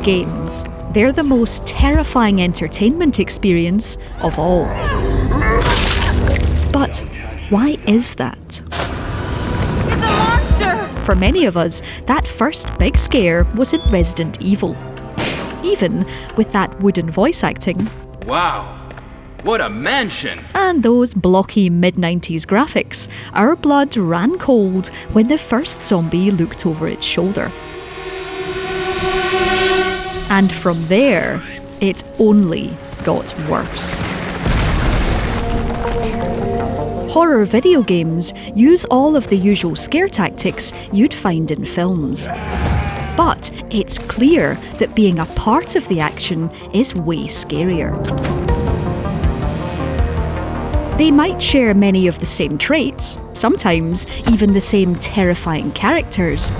Games. They're the most terrifying entertainment experience of all. But why is that? It's a monster! For many of us, that first big scare was in Resident Evil. Even with that wooden voice acting. Wow, what a mansion! And those blocky mid-90s graphics, our blood ran cold when the first zombie looked over its shoulder. And from there, it only got worse. Horror video games use all of the usual scare tactics you'd find in films. But it's clear that being a part of the action is way scarier. They might share many of the same traits, sometimes even the same terrifying characters.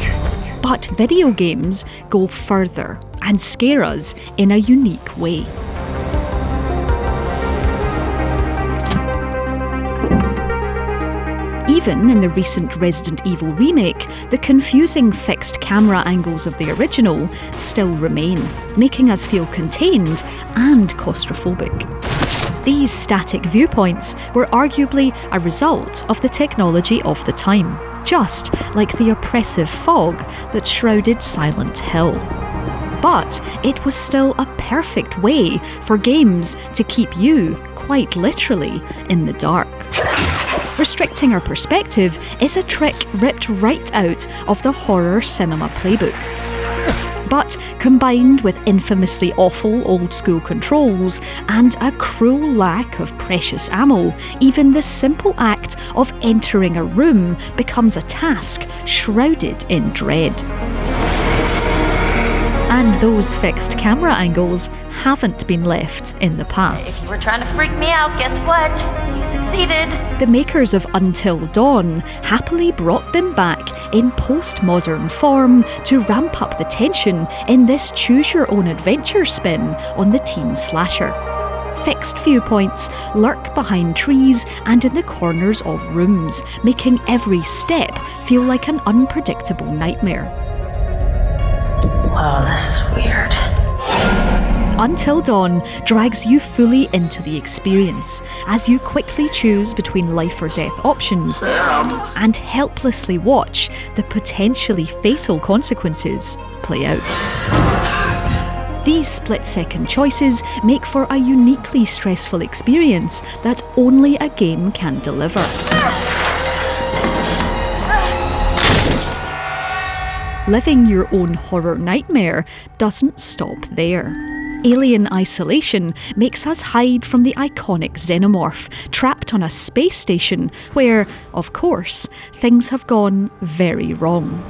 But video games go further and scare us in a unique way. Even in the recent Resident Evil remake, the confusing fixed camera angles of the original still remain, making us feel contained and claustrophobic. These static viewpoints were arguably a result of the technology of the time, just like the oppressive fog that shrouded Silent Hill. But it was still a perfect way for games to keep you, quite literally, in the dark. Restricting our perspective is a trick ripped right out of the horror cinema playbook. But combined with infamously awful old-school controls and a cruel lack of precious ammo, even the simple act of entering a room becomes a task shrouded in dread. And those fixed camera angles haven't been left in the past. If you were trying to freak me out, guess what? You succeeded. The makers of Until Dawn happily brought them back in postmodern form to ramp up the tension in this choose-your-own-adventure spin on the teen slasher. Fixed viewpoints lurk behind trees and in the corners of rooms, making every step feel like an unpredictable nightmare. Wow, this is weird. Until Dawn drags you fully into the experience as you quickly choose between life or death options and helplessly watch the potentially fatal consequences play out. These split-second choices make for a uniquely stressful experience that only a game can deliver. Living your own horror nightmare doesn't stop there. Alien Isolation makes us hide from the iconic xenomorph, trapped on a space station where, of course, things have gone very wrong.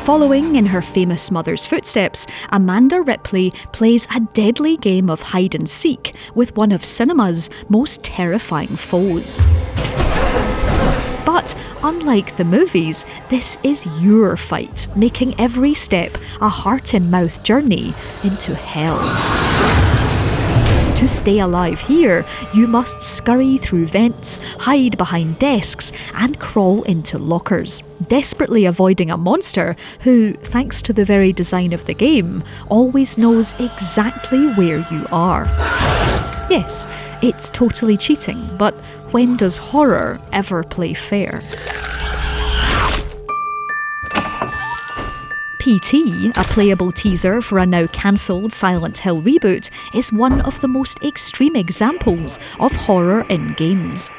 Following in her famous mother's footsteps, Amanda Ripley plays a deadly game of hide-and-seek with one of cinema's most terrifying foes. But unlike the movies, this is your fight, making every step a heart-in-mouth journey into hell. To stay alive here, you must scurry through vents, hide behind desks, and crawl into lockers, desperately avoiding a monster who, thanks to the very design of the game, always knows exactly where you are. Yes, it's totally cheating, but when does horror ever play fair? PT, a playable teaser for a now cancelled Silent Hill reboot, is one of the most extreme examples of horror in games.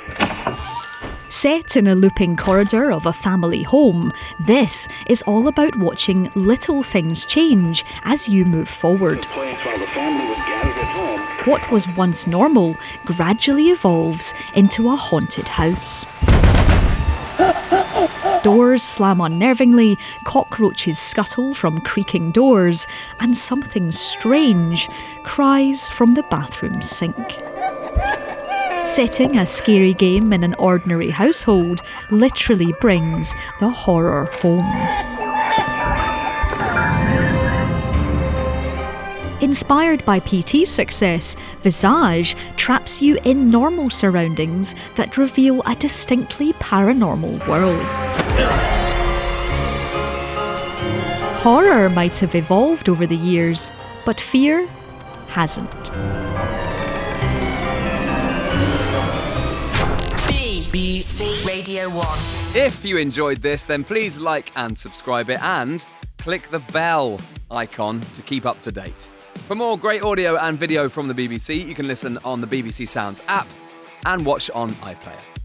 Set in a looping corridor of a family home, this is all about watching little things change as you move forward. What was once normal gradually evolves into a haunted house. Doors slam unnervingly, cockroaches scuttle from creaking doors, and something strange cries from the bathroom sink. Setting a scary game in an ordinary household literally brings the horror home. Inspired by PT's success, Visage traps you in normal surroundings that reveal a distinctly paranormal world. Horror might have evolved over the years, but fear hasn't. BBC Radio 1. If you enjoyed this, then please like and subscribe it and click the bell icon to keep up to date. For more great audio and video from the BBC, you can listen on the BBC Sounds app and watch on iPlayer.